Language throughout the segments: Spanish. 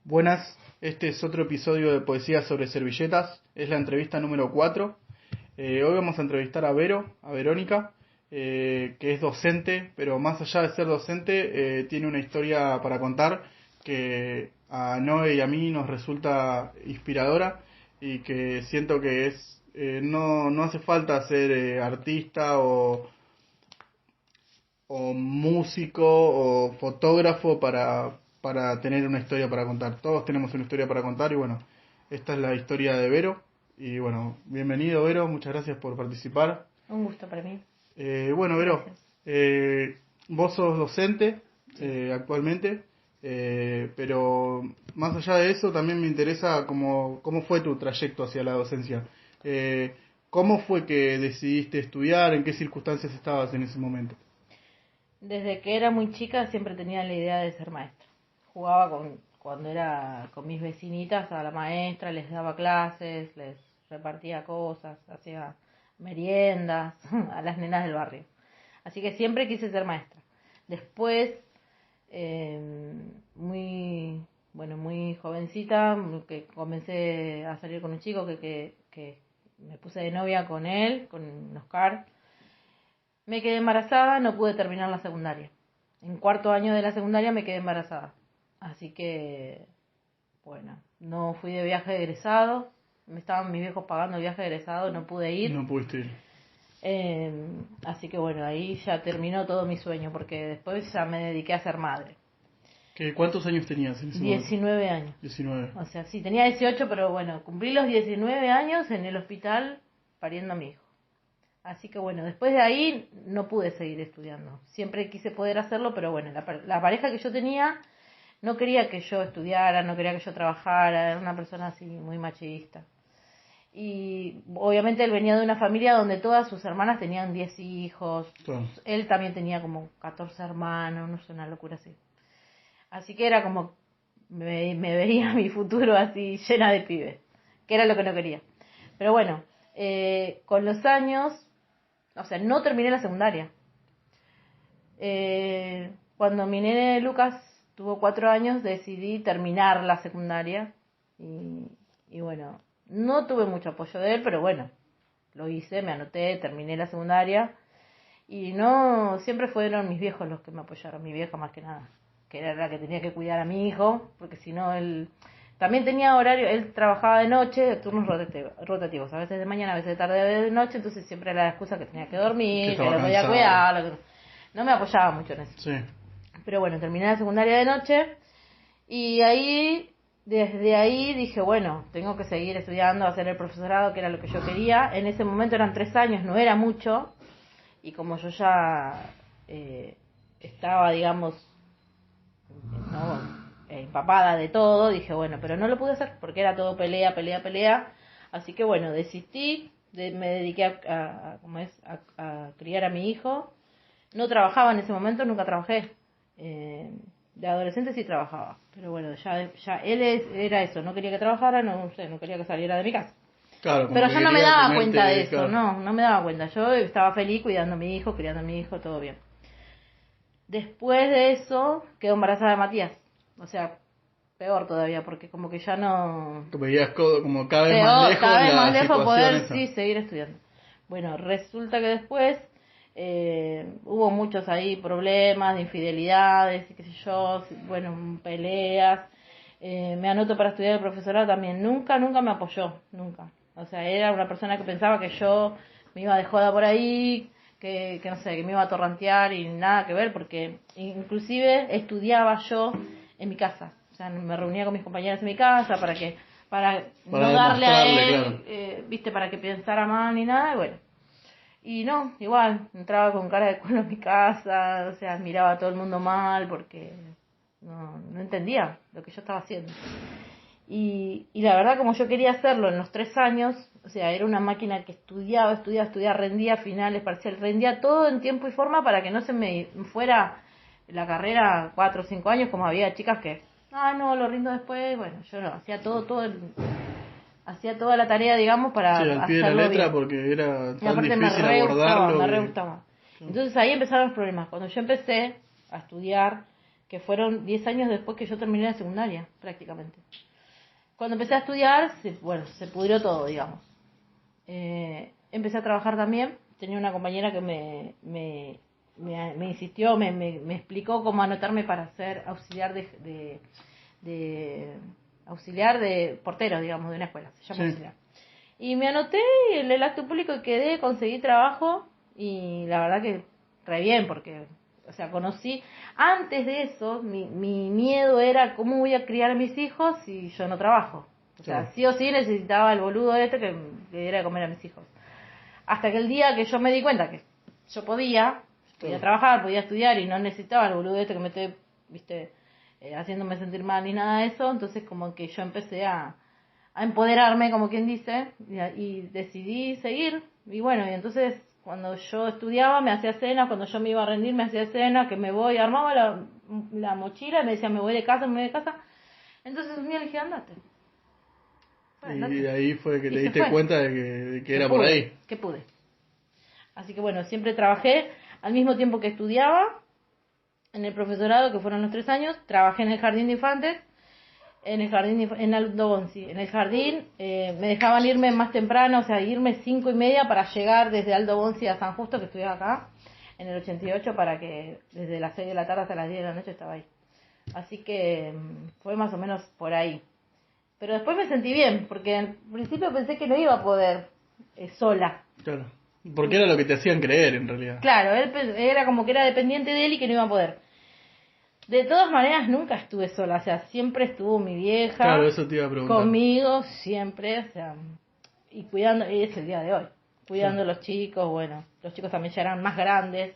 Buenas, este es otro episodio de Poesía sobre servilletas, es la entrevista número 4. Hoy vamos a entrevistar a Verónica, que es docente, pero más allá de ser docente, tiene una historia para contar que a Noé y a mí nos resulta inspiradora y que siento que no hace falta ser artista o músico o fotógrafo para tener una historia para contar. Todos tenemos una historia para contar y bueno, esta es la historia de Vero. Y bueno, bienvenido Vero, muchas gracias por participar. Un gusto para mí. Bueno Vero, Gracias. vos sos docente actualmente, pero más allá de eso también me interesa cómo fue tu trayecto hacia la docencia. ¿Cómo fue que decidiste estudiar? ¿En qué circunstancias estabas en ese momento? Desde que era muy chica siempre tenía la idea de ser maestra. Jugaba cuando era con mis vecinitas a la maestra, les daba clases, les repartía cosas, hacía meriendas a las nenas del barrio. Así que siempre quise ser maestra. Después, muy jovencita, que comencé a salir con un chico que me puse de novia con él, con Oscar. Me quedé embarazada, no pude terminar la secundaria. En cuarto año de la secundaria me quedé embarazada. Así que, bueno, no fui de viaje de egresado. Me estaban mis viejos pagando el viaje de egresado, no pude ir. No pudiste ir. Así que bueno, ahí ya terminó todo mi sueño, porque después ya me dediqué a ser madre. ¿Cuántos años tenías en ese momento? 19 años. 19. O sea, sí, tenía 18, pero bueno, cumplí los 19 años en el hospital pariendo a mi hijo. Así que bueno, después de ahí no pude seguir estudiando. Siempre quise poder hacerlo, pero bueno, la pareja que yo tenía no quería que yo estudiara, no quería que yo trabajara, era una persona así muy machista. Y obviamente él venía de una familia donde todas sus hermanas tenían 10 hijos, Claro. Él también tenía como 14 hermanos, no sé, una locura así. Así que era como, me veía mi futuro así llena de pibes, que era lo que no quería. Pero bueno, con los años, o sea, no terminé la secundaria. Cuando mi nene Lucas tuvo 4 años, decidí terminar la secundaria. Y bueno, no tuve mucho apoyo de él, pero bueno, lo hice, me anoté, terminé la secundaria. Y no, siempre fueron mis viejos los que me apoyaron, mi vieja más que nada, que era la que tenía que cuidar a mi hijo, porque si no él también tenía horario, él trabajaba de noche, de turnos rotativos, a veces de mañana, a veces de tarde, a veces de noche, entonces siempre era la excusa que tenía que dormir, que lo podía cuidar, no me apoyaba mucho en eso. Sí. Pero bueno, terminé la secundaria de noche y ahí, desde ahí dije, bueno, tengo que seguir estudiando, hacer el profesorado, que era lo que yo quería. En ese momento eran 3 años, no era mucho, y como yo ya estaba, digamos, ¿no? Empapada de todo, dije, bueno, pero no lo pude hacer porque era todo pelea. Así que bueno, desistí, me dediqué a criar a mi hijo. No trabajaba en ese momento, nunca trabajé. De adolescente sí trabajaba, pero bueno, ya él era eso, no quería que trabajara, no quería que saliera de mi casa. Claro, Pero yo no me daba cuenta de eso, claro. no me daba cuenta. Yo estaba feliz cuidando a mi hijo, criando a mi hijo, todo bien. Después de eso, quedó embarazada de Matías. O sea, peor todavía, porque como que ya no... Te veías como cada vez peor, más lejos cada vez la más lejos poder esa. sí seguir estudiando. Bueno, resulta que después hubo muchos ahí problemas de infidelidades, y qué sé yo, bueno, peleas. Me anoto para estudiar el profesorado también. Nunca me apoyó, nunca. O sea, era una persona que pensaba que yo me iba de joda por ahí, que no sé, que me iba a torrantear y nada que ver, porque inclusive estudiaba yo en mi casa. O sea, me reunía con mis compañeras en mi casa para no darle a él, claro. viste, para que pensara mal ni nada, y bueno. Y no, igual, entraba con cara de culo en mi casa, o sea, miraba a todo el mundo mal porque no entendía lo que yo estaba haciendo. Y la verdad, como yo quería hacerlo en los 3 años, o sea, era una máquina que estudiaba, rendía finales, parciales, rendía todo en tiempo y forma para que no se me fuera la carrera 4 o 5 años, como había chicas que, no, lo rindo después. Bueno, yo no, hacía toda la tarea, digamos, para sí, al pie de la hacerlo letra bien. porque era Y tan aparte difícil abordarlo. me re gustaba. Entonces ahí empezaron los problemas. Cuando yo empecé a estudiar, que fueron 10 años después que yo terminé la secundaria, prácticamente. Cuando empecé a estudiar, se pudrió todo, digamos. Empecé a trabajar también. Tenía una compañera que me insistió, me explicó cómo anotarme para ser auxiliar auxiliar de portero, digamos, de una escuela. Se llama auxiliar. Y me anoté en el acto público y quedé, conseguí trabajo y la verdad que re bien, porque, o sea, conocí, antes de eso, mi miedo era cómo voy a criar a mis hijos si yo no trabajo. O sea, sí o sí necesitaba el boludo que le diera de comer a mis hijos. Hasta que el día que yo me di cuenta que yo podía trabajar, podía estudiar y no necesitaba el boludo que me esté, haciéndome sentir mal ni nada de eso, entonces como que yo empecé a empoderarme, como quien dice, y decidí seguir. Y bueno, y entonces cuando yo estudiaba me hacía cena, cuando yo me iba a rendir me hacía cena, que me voy, armaba la mochila y me decía me voy de casa. Entonces un día le dije, andate. Bueno, y ahí fue que te diste cuenta de que era por ahí. Que pude. Así que bueno, siempre trabajé al mismo tiempo que estudiaba en el profesorado, que fueron los 3 años, trabajé en el jardín de infantes, en Aldo Bonzi. En el jardín me dejaban irme más temprano, o sea, irme 5:30 para llegar desde Aldo Bonzi a San Justo, que estudiaba acá, en el 88, para que desde las 6 de la tarde hasta las 10 de la noche estaba ahí. Así que fue más o menos por ahí. Pero después me sentí bien, porque al principio pensé que no iba a poder sola. Claro, porque era lo que te hacían creer en realidad. Claro, él era como que era dependiente de él y que no iba a poder. De todas maneras, nunca estuve sola, o sea, siempre estuvo mi vieja. Claro, eso te iba a preguntar. Conmigo, siempre, o sea, y cuidando, y es el día de hoy, cuidando a los chicos, bueno, los chicos también ya eran más grandes,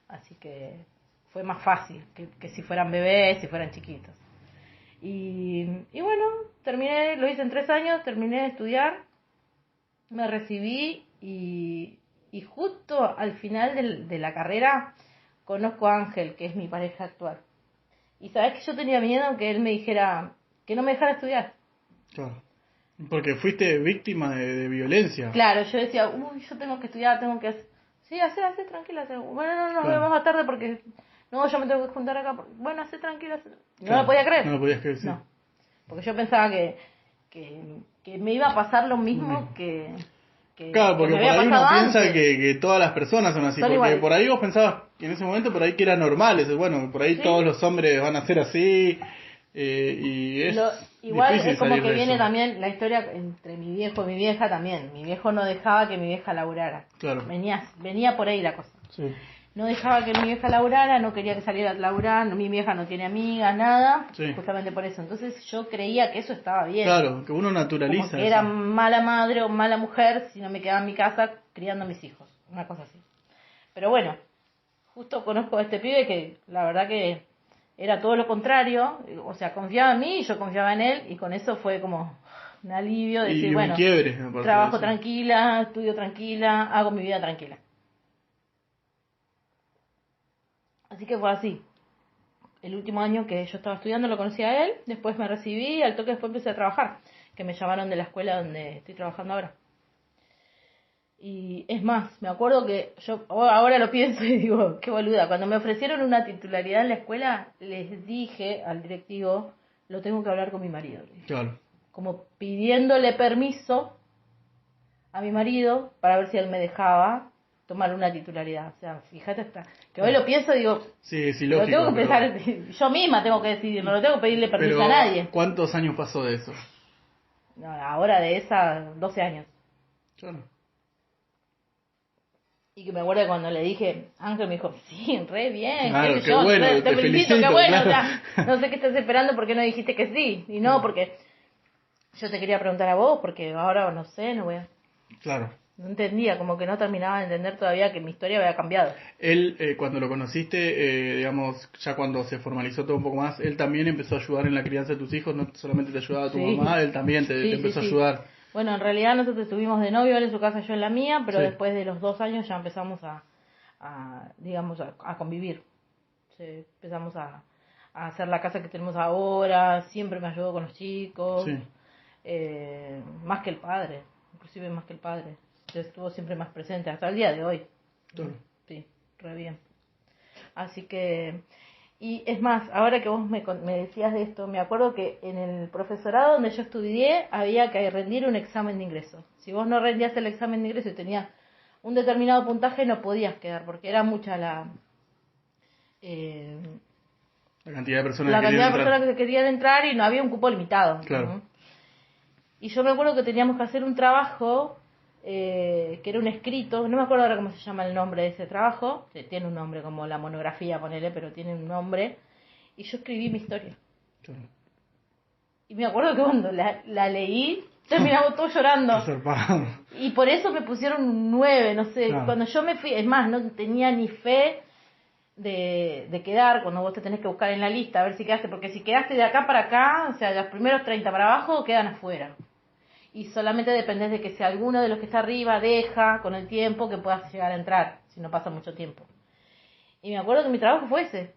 así que fue más fácil que si fueran bebés, si fueran chiquitos. Y bueno, terminé, lo hice en 3 años, terminé de estudiar, me recibí y justo al final de la carrera conozco a Ángel, que es mi pareja actual. Y sabes que yo tenía miedo que él me dijera que no me dejara estudiar. Claro. Porque fuiste víctima de violencia. Claro, yo decía, yo tengo que estudiar, tengo que hacer. Sí, hacer, tranquila. Bueno, no, nos vemos más tarde porque no, yo me tengo que juntar acá. Bueno, hacer tranquila. No lo podía creer. No lo podías creer, sí. No, porque yo pensaba que me iba a pasar lo mismo que claro, porque que por ahí uno piensa antes. que todas las personas son así, porque iguales. Por ahí vos pensabas en ese momento por ahí que era normal, bueno, por ahí todos los hombres van a ser así, y es igual difícil es como salir que de viene eso. También la historia entre mi viejo y mi vieja también. Mi viejo no dejaba que mi vieja laburara. Claro. Venía por ahí la cosa. Sí. No dejaba que mi vieja laburara, no quería que saliera a laburar, mi vieja no tiene amigas, nada, justamente por eso. Entonces yo creía que eso estaba bien. Claro, que uno naturaliza como que era mala madre o mala mujer si no me quedaba en mi casa criando a mis hijos, una cosa así. Pero bueno, justo conozco a este pibe que la verdad que era todo lo contrario, o sea, confiaba en mí y yo confiaba en él, y con eso fue como un alivio de decir, bueno, quiebre, trabajo tranquila, estudio tranquila, hago mi vida tranquila. Así que fue así. El último año que yo estaba estudiando lo conocí a él, después me recibí, al toque después empecé a trabajar, que me llamaron de la escuela donde estoy trabajando ahora. Y es más, me acuerdo que yo ahora lo pienso y digo, qué boluda, cuando me ofrecieron una titularidad en la escuela, les dije al directivo, lo tengo que hablar con mi marido. Claro. Como pidiéndole permiso a mi marido para ver si él me dejaba tomar una titularidad. O sea, fíjate hasta que hoy lo pienso y digo, sí, lo lógico, tengo que pensar, yo misma tengo que decidir, no lo tengo que pedirle permiso a nadie. ¿Cuántos años pasó de eso? No, ahora de esa, 12 años. Claro. Y que me acuerdo que cuando le dije, Ángel me dijo, sí, re bien, claro, qué bueno, te felicito, qué bueno, claro. o sea, no sé qué estás esperando, ¿por qué no dijiste que sí? Y no, porque yo te quería preguntar a vos, porque ahora no sé, no voy a... Claro. No entendía, como que no terminaba de entender todavía que mi historia había cambiado. Él, cuando lo conociste, digamos, ya cuando se formalizó todo un poco más, él también empezó a ayudar en la crianza de tus hijos, no solamente te ayudaba tu mamá, él también te empezó a ayudar. Bueno, en realidad nosotros estuvimos de novio, él en su casa, yo en la mía, pero después de los 2 años ya empezamos a convivir. Empezamos a hacer la casa que tenemos ahora, siempre me ayudó con los chicos, más que el padre, inclusive más que el padre. Estuvo siempre más presente hasta el día de hoy. Claro. Sí, re bien. Así que Y es más, ahora que vos me decías de esto, me acuerdo que en el profesorado donde yo estudié había que rendir un examen de ingreso. Si vos no rendías el examen de ingreso y tenías un determinado puntaje, no podías quedar, porque era mucha eh, La cantidad de personas la que cantidad querían de entrar. personas que querían entrar y no había un cupo limitado. Claro. ¿No? Y yo me acuerdo que teníamos que hacer un trabajo que era un escrito, no me acuerdo ahora cómo se llama el nombre de ese trabajo, tiene un nombre como la monografía, ponele, pero tiene un nombre, y yo escribí mi historia. Claro. Y me acuerdo que cuando la leí, terminamos todos llorando. Qué zarpado. Y por eso me pusieron un 9, no sé, Claro. cuando yo me fui, es más, no tenía ni fe de quedar, cuando vos te tenés que buscar en la lista, a ver si quedaste, porque si quedaste de acá para acá, o sea, los primeros 30 para abajo quedan afuera. Y solamente dependés de que si alguno de los que está arriba deja con el tiempo que puedas llegar a entrar, si no pasa mucho tiempo. Y me acuerdo que mi trabajo fue ese.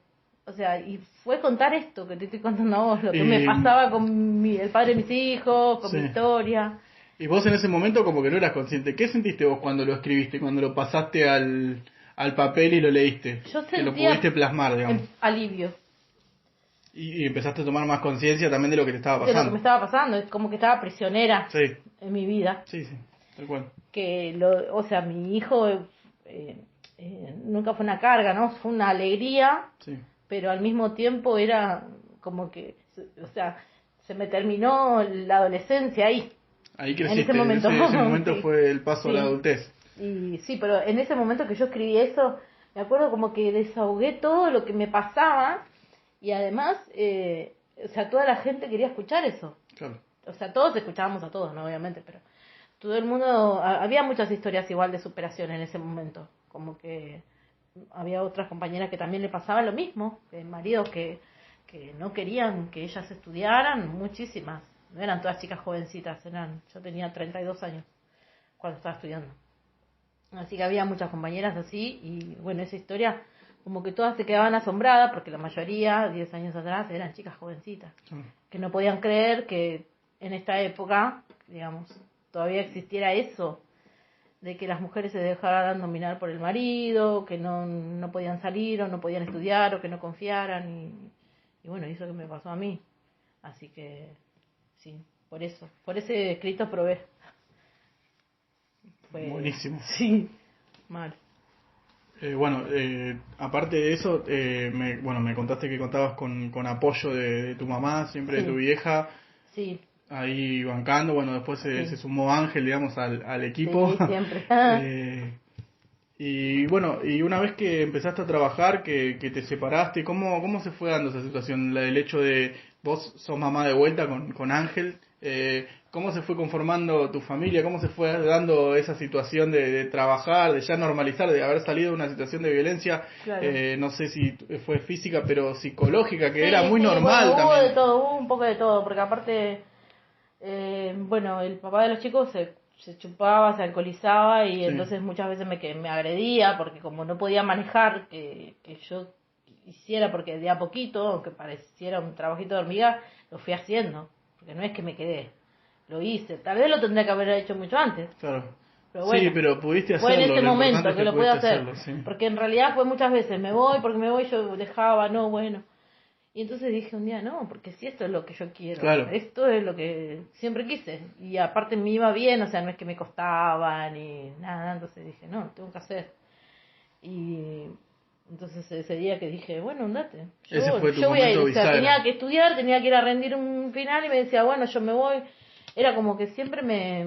O sea, y fue contar esto que te estoy contando a vos, lo que me pasaba con el padre de mis hijos, con mi historia. Y vos en ese momento como que no eras consciente. ¿Qué sentiste vos cuando lo escribiste, cuando lo pasaste al papel y lo leíste? Yo que lo sentía pudiste plasmar, digamos. alivio. Y empezaste a tomar más conciencia también de lo que te estaba pasando. De lo que me estaba pasando, es como que estaba prisionera Sí. en mi vida. Sí, tal cual. Que, o sea, mi hijo nunca fue una carga, ¿no? Fue una alegría, sí. Pero al mismo tiempo era como que, o sea, se me terminó la adolescencia ahí. Ahí creciste, en ese momento sí. Fue el paso a la adultez. Y sí, pero en ese momento que yo escribí eso, me acuerdo como que desahogué todo lo que me pasaba y además, o sea, toda la gente quería escuchar eso. Claro. O sea, todos escuchábamos a todos, ¿no? Obviamente, pero todo el mundo, había muchas historias igual de superación en ese momento, como que había otras compañeras que también le pasaba lo mismo, maridos que no querían que ellas estudiaran, muchísimas, no eran todas chicas jovencitas, yo tenía 32 años cuando estaba estudiando, así que había muchas compañeras así, y bueno, esa historia como que todas se quedaban asombradas, porque la mayoría, 10 años atrás, eran chicas jovencitas, que no podían creer que en esta época, digamos, todavía existiera eso, de que las mujeres se dejaran dominar por el marido, que no podían salir o no podían estudiar o que no confiaran y bueno, eso que me pasó a mí. Así que sí, por ese escrito probé. Buenísimo. Sí, mal. Aparte de eso, me contaste que contabas con apoyo de tu mamá, siempre de tu vieja. Sí. Ahí bancando, bueno, después se sumó Ángel, digamos, al equipo. Sí, siempre. Y bueno, y una vez que empezaste a trabajar, que te separaste, ¿cómo se fue dando esa situación? El hecho de vos sos mamá de vuelta con Ángel, ¿cómo se fue conformando tu familia? ¿Cómo se fue dando esa situación de trabajar, de ya normalizar, de haber salido de una situación de violencia? Claro. No sé si fue física, pero psicológica, que era muy normal bueno, también. Hubo de todo, hubo un poco de todo, porque aparte, el papá de los chicos se chupaba, se alcoholizaba y entonces muchas veces me agredía porque como no podía manejar que yo hiciera, porque de a poquito, aunque pareciera un trabajito de hormiga, lo fui haciendo, porque no es que me quedé, lo hice, tal vez lo tendría que haber hecho mucho antes. Claro. Pero bueno, sí, pero pudiste hacerlo. Fue en ese momento que lo pude hacer, hacerlo, porque en realidad fue muchas veces, me voy, porque me voy, yo dejaba, no, bueno. Y entonces dije un día, no, porque si esto es lo que yo quiero, claro. Esto es lo que siempre quise. Y aparte me iba bien, o sea, no es que me costaba ni nada, entonces dije, no, tengo que hacer. Y entonces ese día que dije, bueno, andate. Ese fue tu yo voy a ir, momento o sea, bisagra. tenía que estudiar, tenía que ir a rendir un final y me decía, bueno, yo me voy. Era como que siempre me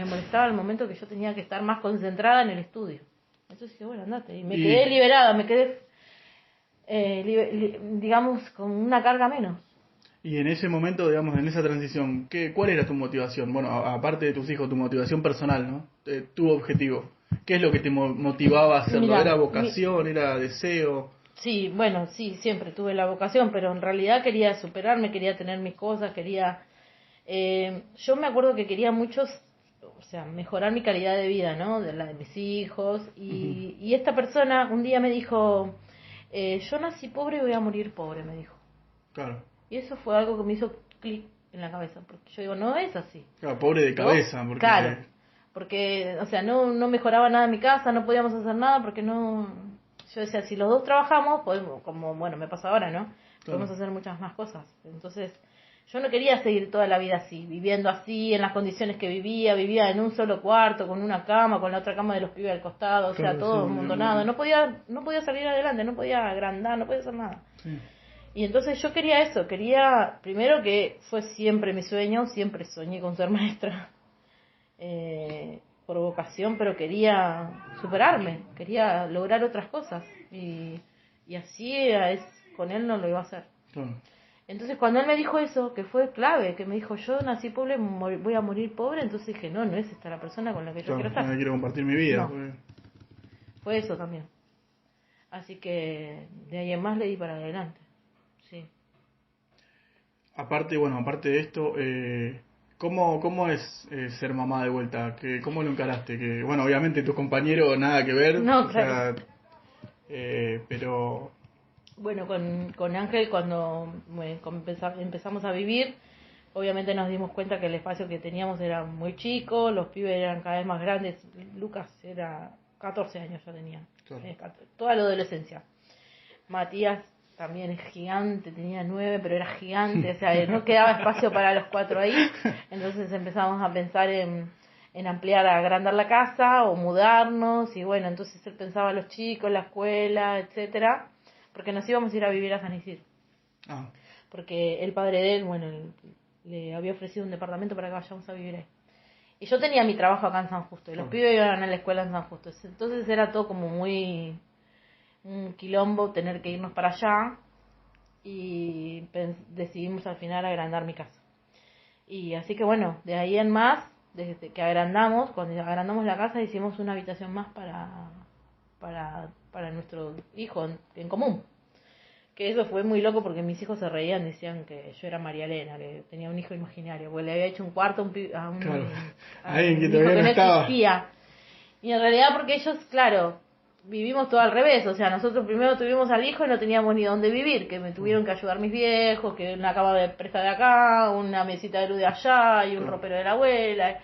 molestaba el momento que yo tenía que estar más concentrada en el estudio. Entonces dije, bueno, andate. Y me quedé liberada, me quedé... digamos, con una carga menos. Y en ese momento, digamos, en esa transición, ¿cuál era tu motivación? Bueno, aparte de tus hijos, tu motivación personal, ¿no? Tu objetivo. ¿Qué es lo que te motivaba a hacerlo? Mirá, ¿Era vocación? ¿Era deseo? Sí, bueno, sí, siempre tuve la vocación, pero en realidad quería superarme, quería tener mis cosas, quería... yo me acuerdo que quería mucho, o sea, mejorar mi calidad de vida, ¿no? De la de mis hijos. Y esta persona un día me dijo... yo nací pobre y voy a morir pobre, me dijo. Claro. Y eso fue algo que me hizo clic en la cabeza, porque yo digo, no es así. Claro, pobre de cabeza. ¿No? Porque... Claro, porque, o sea, no mejoraba nada en mi casa, no podíamos hacer nada porque no... O yo decía, si los dos trabajamos, podemos, como bueno, me pasa ahora, ¿no? Claro. Podemos hacer muchas más cosas. Entonces, yo no quería seguir toda la vida así, viviendo así, en las condiciones que vivía en un solo cuarto, con una cama, con la otra cama de los pibes al costado, o sea, Claro, todo sí, amontonado. No podía salir adelante, no podía agrandar, no podía hacer nada. sí. Y entonces yo quería eso, quería, primero que fue siempre mi sueño, siempre soñé con ser maestra, por vocación, pero quería superarme, quería lograr otras cosas. Y así con él no lo iba a hacer. Claro. Entonces cuando él me dijo eso, que fue clave, que me dijo, yo nací pobre, voy a morir pobre, entonces dije, no es esta la persona con la que yo Claro, quiero estar. quiero compartir mi vida. No. Fue eso también. Así que de ahí en más le di para adelante. Sí. Aparte de esto, ¿cómo es ser mamá de vuelta? ¿Cómo lo encaraste? Que, bueno, obviamente tu compañero nada que ver. No, o claro. sea, pero... Bueno, con Ángel cuando empezamos a vivir, obviamente nos dimos cuenta que el espacio que teníamos era muy chico, los pibes eran cada vez más grandes. Lucas era 14 años ya tenía, Claro. Toda la adolescencia. Matías también es gigante, tenía 9, pero era gigante, o sea, no quedaba espacio para los 4 ahí. Entonces empezamos a pensar en ampliar, agrandar la casa o mudarnos, y bueno, entonces él pensaba los chicos, la escuela, etcétera, porque nos íbamos a ir a vivir a San Isidro. Ah, Porque el padre de él, bueno, le había ofrecido un departamento para que vayamos a vivir ahí. Y yo tenía mi trabajo acá en San Justo, y los pibes iban a la escuela en San Justo. Entonces era todo como muy un quilombo tener que irnos para allá, y decidimos al final agrandar mi casa. Y así que bueno, de ahí en más, desde que cuando agrandamos la casa, hicimos una habitación más para nuestro hijo en común. Que eso fue muy loco porque mis hijos se reían, decían que yo era María Elena, que tenía un hijo imaginario, porque le había hecho un cuarto a un, claro. a Alguien un que hijo todavía que no no estaba. existía. Y en realidad porque ellos, claro, vivimos todo al revés, o sea, nosotros primero tuvimos al hijo y no teníamos ni dónde vivir, que me tuvieron que ayudar mis viejos, que una cama de presta de acá, una mesita de luz de allá y un ropero de la abuela.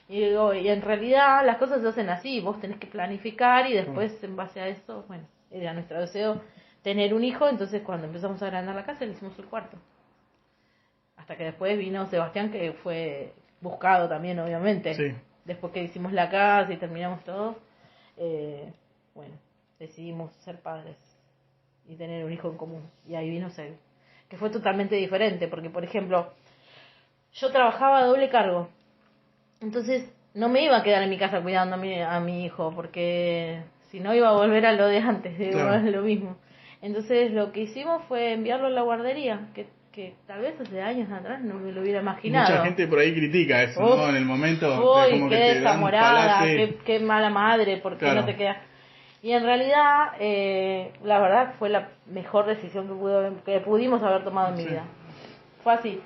Y digo, y en realidad las cosas se hacen así, vos tenés que planificar y después en base a eso, bueno, era nuestro deseo tener un hijo, entonces cuando empezamos a agrandar la casa le hicimos el cuarto. Hasta que después vino Sebastián, que fue buscado también, obviamente. Sí. Después que hicimos la casa y terminamos todo, bueno, decidimos ser padres y tener un hijo en común. Y ahí vino Sebi, que fue totalmente diferente, porque por ejemplo, yo trabajaba a doble cargo. Entonces no me iba a quedar en mi casa cuidando a mi hijo, porque si no iba a volver a lo de antes, digo, Claro. es lo mismo. Entonces lo que hicimos fue enviarlo a la guardería, que tal vez hace años atrás no me lo hubiera imaginado. Mucha gente por ahí critica eso, Uf, ¿no? En el momento, uy, como que qué te dan desamorada, palace. qué mala madre, ¿por qué Claro. no te quedas? Y en realidad, la verdad fue la mejor decisión que pudimos haber tomado en mi Sí. vida. Fue así.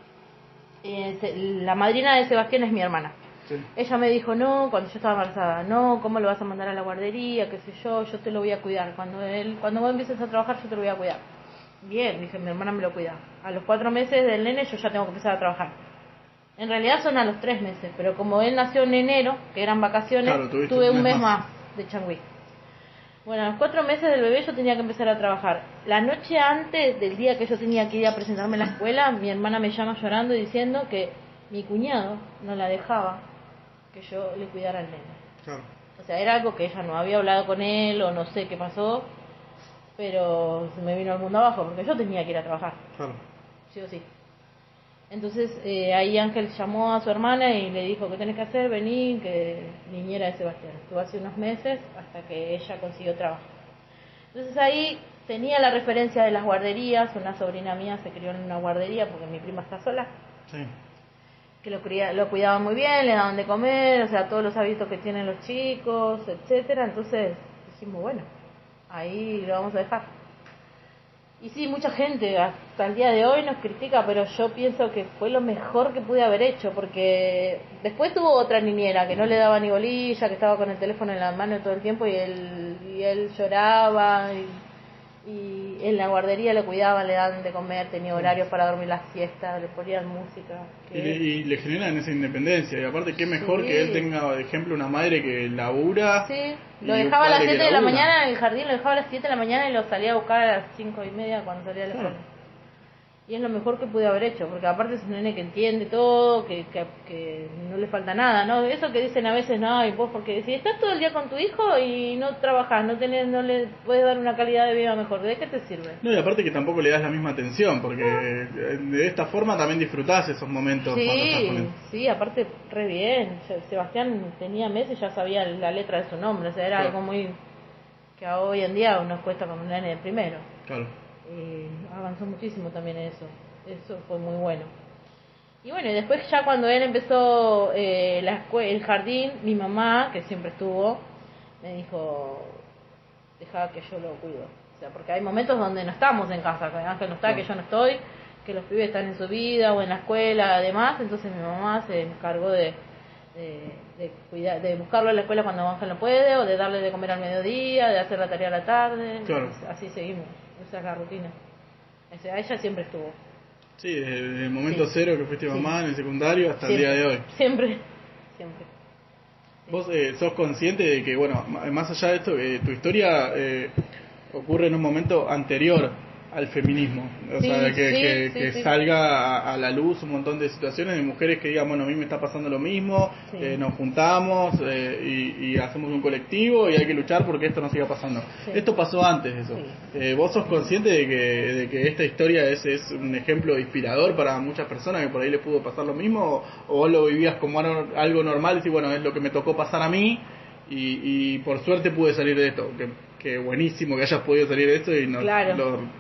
La madrina de Sebastián es mi hermana. Sí. Ella me dijo, no, cuando yo estaba embarazada, no, ¿cómo lo vas a mandar a la guardería? Qué sé yo te lo voy a cuidar. Cuando vos empieces a trabajar, yo te lo voy a cuidar. Bien, dije, mi hermana me lo cuida. A los 4 meses del nene yo ya tengo que empezar a trabajar. En realidad son a los 3 meses, pero como él nació en enero, que eran vacaciones, Claro, tuviste tuve un un mes mes más. más de changüí. Bueno, a los 4 meses del bebé yo tenía que empezar a trabajar. La noche antes del día que yo tenía que ir a presentarme en la escuela, mi hermana me llama llorando y diciendo que mi cuñado no la dejaba que yo le cuidara al nene. Claro. O sea, era algo que ella no había hablado con él o no sé qué pasó, pero se me vino el mundo abajo porque yo tenía que ir a trabajar, Claro. sí o sí. Entonces ahí Ángel llamó a su hermana y le dijo, ¿qué tenés que hacer? Vení, que niñera de Sebastián. Estuvo hace unos meses hasta que ella consiguió trabajo. Entonces ahí tenía la referencia de las guarderías. Una sobrina mía se crió en una guardería porque mi prima está sola, Sí. que lo cuidaban muy bien, le daban de comer, o sea, todos los hábitos que tienen los chicos, etcétera. Entonces dijimos, bueno, ahí lo vamos a dejar. Y sí, mucha gente hasta el día de hoy nos critica, pero yo pienso que fue lo mejor que pude haber hecho, porque después tuvo otra niñera que no le daba ni bolilla, que estaba con el teléfono en la mano todo el tiempo y él lloraba Y en la guardería lo cuidaban, le daban de comer, tenía horarios para dormir la siesta, le ponían música. Y le generan esa independencia. Y aparte, qué mejor que él tenga, por ejemplo, una madre que labura. Sí, lo dejaba a las 7 de la mañana en el jardín, lo dejaba a las 7 de la mañana y lo salía a buscar a las 5:30 cuando salía de la escuela. Y es lo mejor que pude haber hecho, porque aparte es un nene que entiende todo, que no le falta nada, ¿no? Eso que dicen a veces, no, y vos porque si estás todo el día con tu hijo y no trabajás, no le puedes dar una calidad de vida mejor, ¿de qué te sirve? No, y aparte que tampoco le das la misma atención, porque de esta forma también disfrutás esos momentos cuando estás con él. Sí, aparte re bien. Sebastián tenía meses y ya sabía la letra de su nombre, o sea, era algo muy que hoy en día nos cuesta con un nene de primero. Claro. Avanzó muchísimo también eso fue muy bueno. Y bueno, y después ya cuando él empezó el jardín, mi mamá, que siempre estuvo, me dijo, deja que yo lo cuido. O sea, porque hay momentos donde no estamos en casa, que Ángel no está, que yo no estoy, que los pibes están en su vida o en la escuela, además, entonces mi mamá se encargó de cuidar, de buscarlo en la escuela cuando Ángel no puede, o de darle de comer al mediodía, de hacer la tarea a la tarde. Claro. Así seguimos, esa es la rutina. O sea, ella siempre estuvo. Sí, desde el momento cero que fuiste mamá en el secundario hasta el día de hoy. Siempre. Vos sos consciente de que, bueno, más allá de esto, tu historia ocurre en un momento anterior al feminismo, o sea, que salga a la luz un montón de situaciones de mujeres que digan, bueno, a mí me está pasando lo mismo, nos juntamos y hacemos un colectivo y hay que luchar porque esto no siga pasando. Esto pasó antes de eso. ¿Vos sos consciente de que esta historia es un ejemplo inspirador para muchas personas que por ahí les pudo pasar lo mismo, o vos lo vivías como algo normal y decís, bueno, es lo que me tocó pasar a mí y por suerte pude salir de esto? Que buenísimo que hayas podido salir de esto y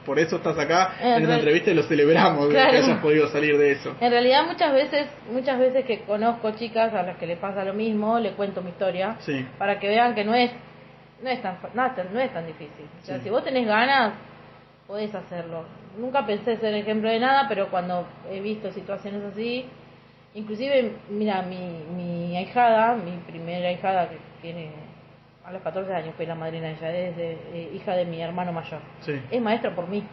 por eso estás acá en esta entrevista y lo celebramos, que hayas podido salir de eso. En realidad muchas veces que conozco chicas a las que les pasa lo mismo, le cuento mi historia para que vean que no es tan difícil. O sea, si vos tenés ganas, podés hacerlo. Nunca pensé ser ejemplo de nada, pero cuando he visto situaciones así, inclusive, mira, mi ahijada, mi primera ahijada que tiene a los 14 años, fue la madrina de ella, es hija de mi hermano mayor. Es maestra por mí.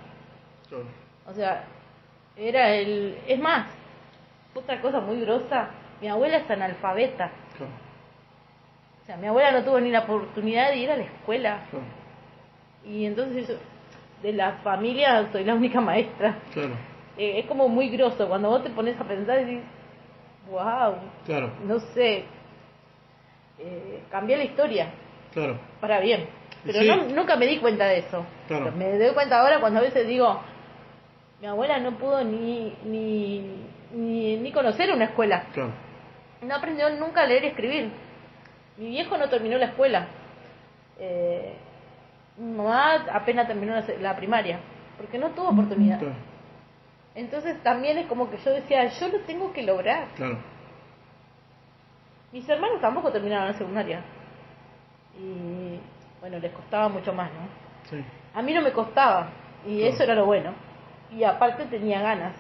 O sea, es más, otra cosa muy grosa, mi abuela es analfabeta. O sea, mi abuela no tuvo ni la oportunidad de ir a la escuela. Y entonces yo, de la familia, soy la única maestra. Es como muy groso cuando vos te pones a pensar y dices, wow, no sé, cambié la historia. Para bien. Pero nunca me di cuenta de eso. Me doy cuenta ahora cuando a veces digo, mi abuela no pudo ni conocer una escuela. No aprendió nunca a leer y escribir. Mi viejo no terminó la escuela. Mi mamá apenas terminó la primaria, porque no tuvo oportunidad. Entonces también es como que yo decía, yo lo tengo que lograr. Mis hermanos tampoco terminaron la secundaria. Y bueno, les costaba mucho más, ¿no? A mí no me costaba, y eso era lo bueno. Y aparte tenía ganas.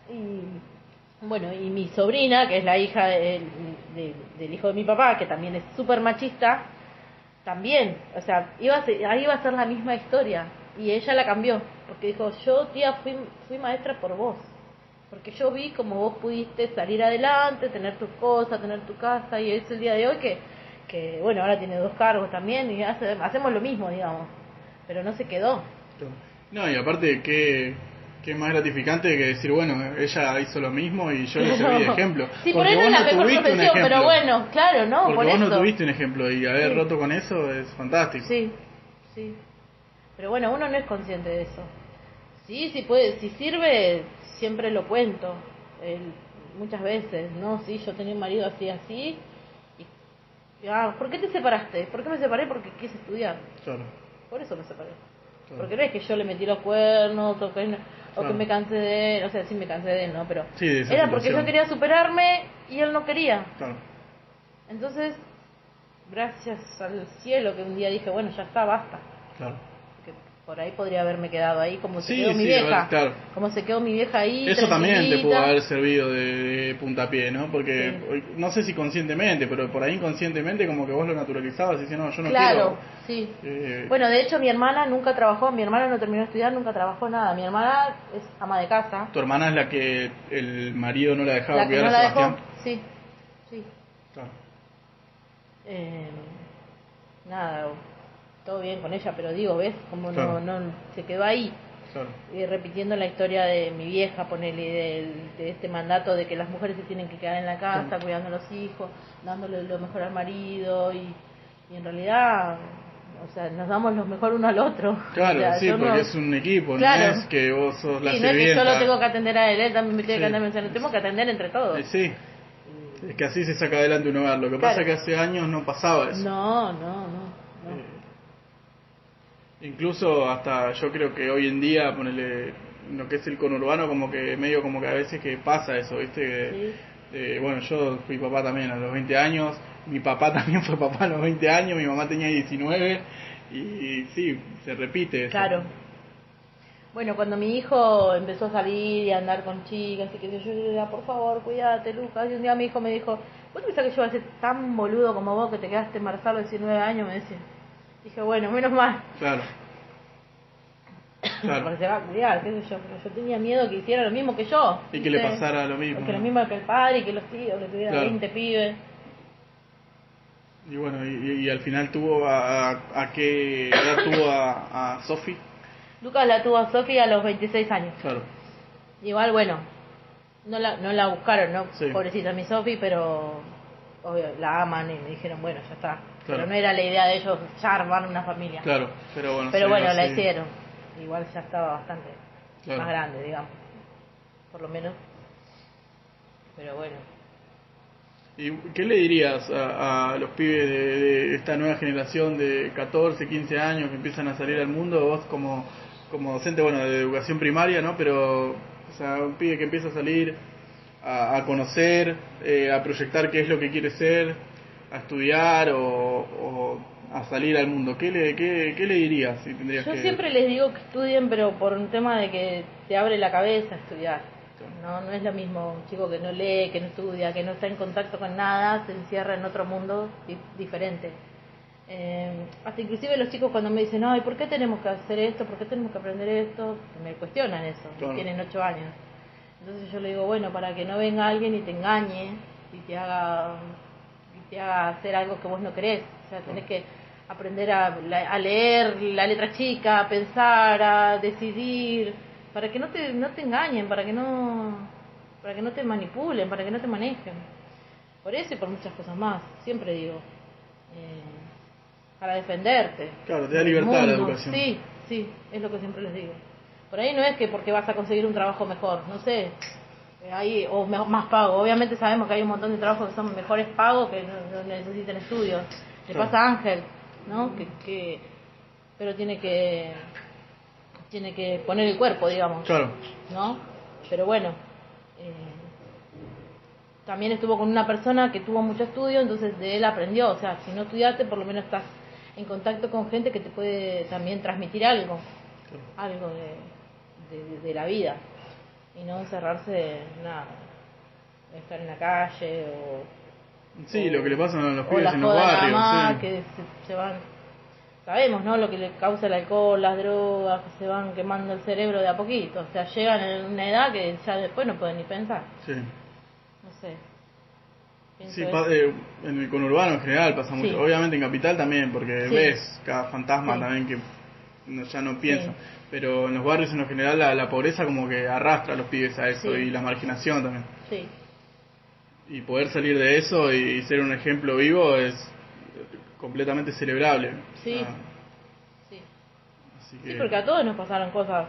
Y bueno, y mi sobrina, que es la hija del hijo de mi papá, que también es súper machista, también, o sea, ahí iba a ser la misma historia. Y ella la cambió, porque dijo, yo tía fui maestra por vos. Porque yo vi como vos pudiste salir adelante, tener tus cosas, tener tu casa, y es el día de hoy que bueno, ahora tiene 2 cargos también y hacemos lo mismo, digamos, pero no se quedó. No, y aparte que más gratificante que decir, bueno, ella hizo lo mismo y yo le serví de ejemplo. Sí, por eso es la mejor profesión, pero bueno, claro, ¿no? Porque por vos eso no tuviste un ejemplo y haber roto con eso es fantástico. Sí. Pero bueno, uno no es consciente de eso. Sí puede, si sirve, siempre lo cuento. Muchas veces, ¿no? Sí, yo tenía un marido así. ¿Por qué te separaste? ¿Por qué me separé? Porque quise estudiar. Por eso me separé. Porque no es que yo le metí los cuernos o que me cansé de él. O sea, sí me cansé de él, ¿no? Pero era porque yo quería superarme y él no quería. Entonces, gracias al cielo que un día dije, bueno, ya está, basta. por ahí podría haberme quedado ahí como se Sí, quedó mi sí, vieja. claro. Como se quedó mi vieja ahí. Eso también te tranquilita. pudo haber servido de puntapié, ¿no? Porque Sí. no sé si conscientemente, pero por ahí inconscientemente como que vos lo naturalizabas y decías, no, yo no Claro, quiero... sí. Bueno, de hecho mi hermana nunca trabajó, mi hermana no terminó de estudiar, nunca trabajó nada. Mi hermana es ama de casa. Tu hermana es la que el marido no la dejaba La que cuidar no a la Sebastián. dejó, sí, sí. Claro, Eh, nada, todo bien con ella, pero digo, ¿ves? Como claro, no se quedó ahí. claro. Y repitiendo la historia de mi vieja, ponerle de este mandato de que las mujeres se tienen que quedar en la casa, Claro. cuidando a los hijos, dándole lo mejor al marido y en realidad, o sea, nos damos lo mejor uno al otro. Claro, O sea, sí, yo porque no, es un equipo, claro, no es que vos sos la sí, no es que sirvienta. solo tengo que atender a él también me tiene que Sí. atender, nos tenemos que atender entre todos. Sí, es que así se saca adelante un hogar. Lo que pasa Claro. es que hace años no pasaba eso. No. Incluso hasta yo creo que hoy en día, ponele lo que es el conurbano, como que medio como que a veces que pasa eso, ¿viste? Sí. Bueno, yo fui papá también a los 20 años, mi papá también fue papá a los 20 años, mi mamá tenía 19 y sí, se repite eso. Claro. Bueno, cuando mi hijo empezó a salir y a andar con chicas y que yo le decía, por favor, cuídate, Lucas. Y un día mi hijo me dijo, ¿vos pensás que yo voy a ser tan boludo como vos que te quedaste embarazada a los 19 años? Me decía. Dije, bueno, menos mal. Claro. Claro. Porque se va a cuidar, qué sé yo. Pero yo tenía miedo que hiciera lo mismo que yo. Y que le pasara lo mismo. Que lo mismo que el padre y que los tíos, que tuviera Claro. 20 pibes. Y bueno, y al final tuvo a qué edad tuvo a Sofi. Lucas la tuvo a Sofía a los 26 años. Claro. Igual, bueno, no la buscaron, ¿no? Sí. Pobrecita mi Sofi, pero obvio, la aman y me dijeron, bueno, ya está. Claro. Pero no era la idea de ellos ya armar una familia. Claro, pero bueno. Pero sí, bueno, la sí. hicieron. Igual ya estaba bastante Claro. más grande, digamos. Por lo menos. Pero bueno. ¿Y qué le dirías a los pibes de esta nueva generación de 14, 15 años que empiezan a salir al mundo? Vos como docente, bueno, de educación primaria, ¿no? Pero, o sea, un pibe que empieza a salir a conocer, a proyectar qué es lo que quiere ser, a estudiar o a salir al mundo. ¿Qué le dirías si tendrías Yo que...? siempre les digo que estudien, pero por un tema de que te abre la cabeza estudiar. No es lo mismo un chico que no lee, que no estudia, que no está en contacto con nada, se encierra en otro mundo diferente. Hasta inclusive los chicos cuando me dicen, ay, ¿por qué tenemos que hacer esto? ¿Por qué tenemos que aprender esto? Me cuestionan eso, Claro. Tienen 8 años. Entonces yo le digo, bueno, para que no venga alguien y te engañe y te haga hacer algo que vos no querés. O sea, tenés que aprender a leer la letra chica, a pensar, a decidir, para que no te engañen, para que no te manipulen, para que no te manejen. Por eso y por muchas cosas más, siempre digo, para defenderte. Claro, te da del libertad la mundo. educación. Sí, es lo que siempre les digo. Por ahí no es que porque vas a conseguir un trabajo mejor, no sé, ahí más pago. Obviamente sabemos que hay un montón de trabajos que son mejores pagos que no necesitan estudios. Le Claro. pasa a Ángel, ¿no? Pero tiene que poner el cuerpo, digamos. Claro. ¿No? Pero bueno, también estuvo con una persona que tuvo mucho estudio, entonces de él aprendió. O sea, si no estudiaste, por lo menos estás en contacto con gente que te puede también transmitir algo, algo de la vida, y no encerrarse nada, estar en la calle Sí, lo que le pasa a los o pibes la en los joda nada barrios. más, Sí. que se van. Sabemos, ¿no? Lo que le causa el alcohol, las drogas, que se van quemando el cerebro de a poquito. O sea, llegan en una edad que ya después no pueden ni pensar. Sí. No sé. Sí, Pienso eso. en el conurbano en general pasa mucho. Sí. Obviamente en Capital también, porque Sí. ves cada fantasma Sí. también que ya no piensa. Sí. Pero en los barrios en lo general la pobreza como que arrastra a los pibes a eso Sí. y la marginación también. Sí. Y poder salir de eso y ser un ejemplo vivo es completamente celebrable. Sí. Ah, Sí. así que... Sí, porque a todos nos pasaron cosas.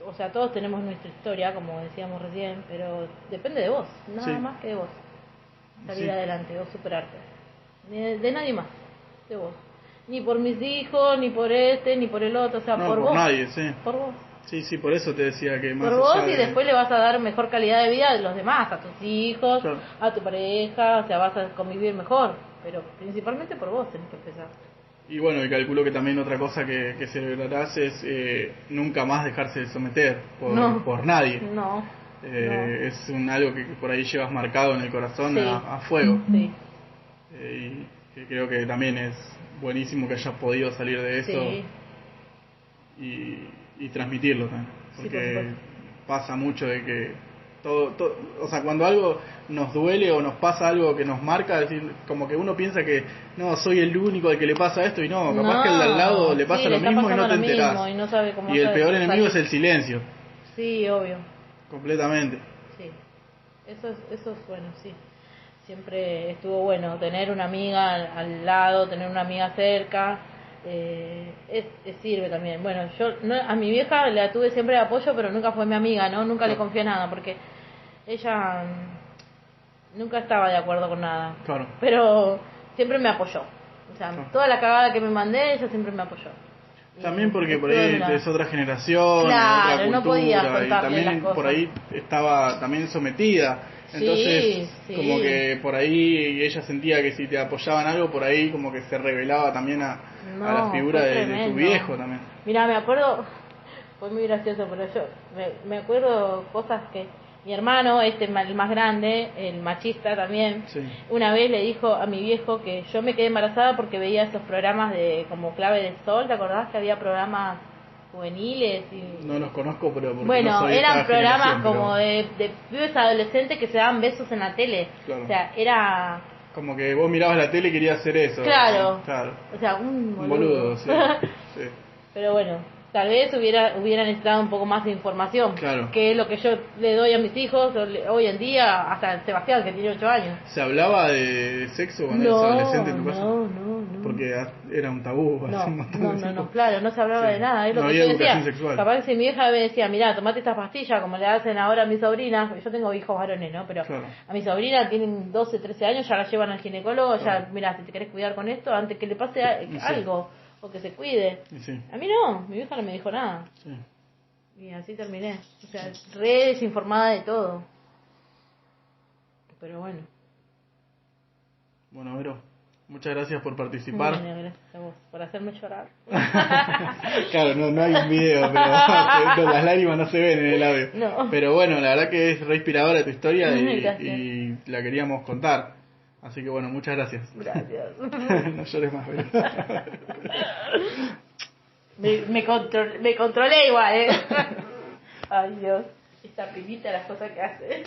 O sea, todos tenemos nuestra historia, como decíamos recién, pero depende de vos, nada Sí. más que de vos. Salir Sí. adelante o superarte. De nadie más, de vos. Ni por mis hijos, ni por este, ni por el otro, o sea, No, por por vos. nadie, sí. Por vos. Sí, sí, por eso te decía que más Por vos allá y de- después le vas a dar mejor calidad de vida a los demás, a tus hijos, Claro. a tu pareja, o sea, vas a convivir mejor. Pero principalmente por vos tenés que empezar. Y bueno, y calculo que también otra cosa que celebrarás es nunca más dejarse de someter por nadie. No. Es algo que por ahí llevas marcado en el corazón Sí. a fuego. Sí. Y que creo que también es buenísimo que hayas podido salir de eso Sí. y transmitirlo también. Sí, por Porque supuesto. pasa mucho de que o sea, cuando algo nos duele o nos pasa algo que nos marca, es decir, como que uno piensa que no, soy el único al que le pasa esto, y no, capaz que al de al lado le pasa sí, lo le está mismo y no pasando te lo enterás. mismo y no sabe cómo Y el sabe peor cómo enemigo es salir. el silencio, Sí, obvio. completamente. Sí. Eso es bueno, sí. Siempre estuvo bueno tener una amiga al lado, tener una amiga cerca. Sirve también. Bueno, yo a mi vieja la tuve siempre de apoyo, pero nunca fue mi amiga, ¿no? Nunca le confié nada, porque ella nunca estaba de acuerdo con nada. Claro. Pero siempre me apoyó. O sea, Claro. toda la cagada que me mandé, ella siempre me apoyó. También porque por estuvo ahí de mi lado. es otra generación, Claro, otra no podía cultura, y contarle las también cosas. por ahí estaba también sometida. Entonces, Sí. como que por ahí ella sentía que si te apoyaban algo, por ahí como que se revelaba también a la figura fue de tu tremendo. viejo también. Mira, me acuerdo, fue muy gracioso, pero yo me acuerdo cosas que mi hermano, el más grande, el machista también, Sí. una vez le dijo a mi viejo que yo me quedé embarazada porque veía esos programas de como Clave de Sol, ¿te acordás que había programas juveniles? No los conozco, pero porque Bueno, no soy de eran esta programas generación, como de pibes adolescentes que se daban besos en la tele. Claro. O sea, era... como que vos mirabas la tele y querías hacer eso. Claro. Claro. O sea, un Un boludo. boludo, sí. Sí. Pero bueno, tal vez hubiera necesitado un poco más de información. Claro. Que es lo que yo le doy a mis hijos hoy en día, hasta Sebastián, que tiene 8 años. ¿Se hablaba de sexo cuando eras adolescente en tu casa? No. Porque era un tabú. hace un montón de tiempo. No, claro, no se hablaba Sí. de nada. Es lo No que había yo educación decía. sexual. Capaz que si mi hija me decía, mirá, tomate estas pastillas, como le hacen ahora a mis sobrinas, yo tengo hijos varones, ¿no? Pero Claro. a mis sobrinas tienen 12, 13 años, ya las llevan al ginecólogo, Claro. ya, mirá, si te querés cuidar con esto, antes que le pase Sí. algo, o que se cuide. Sí. A mí no, mi vieja no me dijo nada. Sí. Y así terminé. O sea, re desinformada de todo. Pero bueno. Bueno, Vero, muchas gracias por participar. Bueno, gracias a vos por hacerme llorar. Claro, no hay un video, pero las lágrimas no se ven en el audio. No. Pero bueno, la verdad que es re inspiradora tu historia Gracias. y la queríamos contar. Así que bueno, muchas gracias. Gracias. No llores más, Vero. Me controlé igual, Ay, Dios. Esta pibita, las cosas que hace.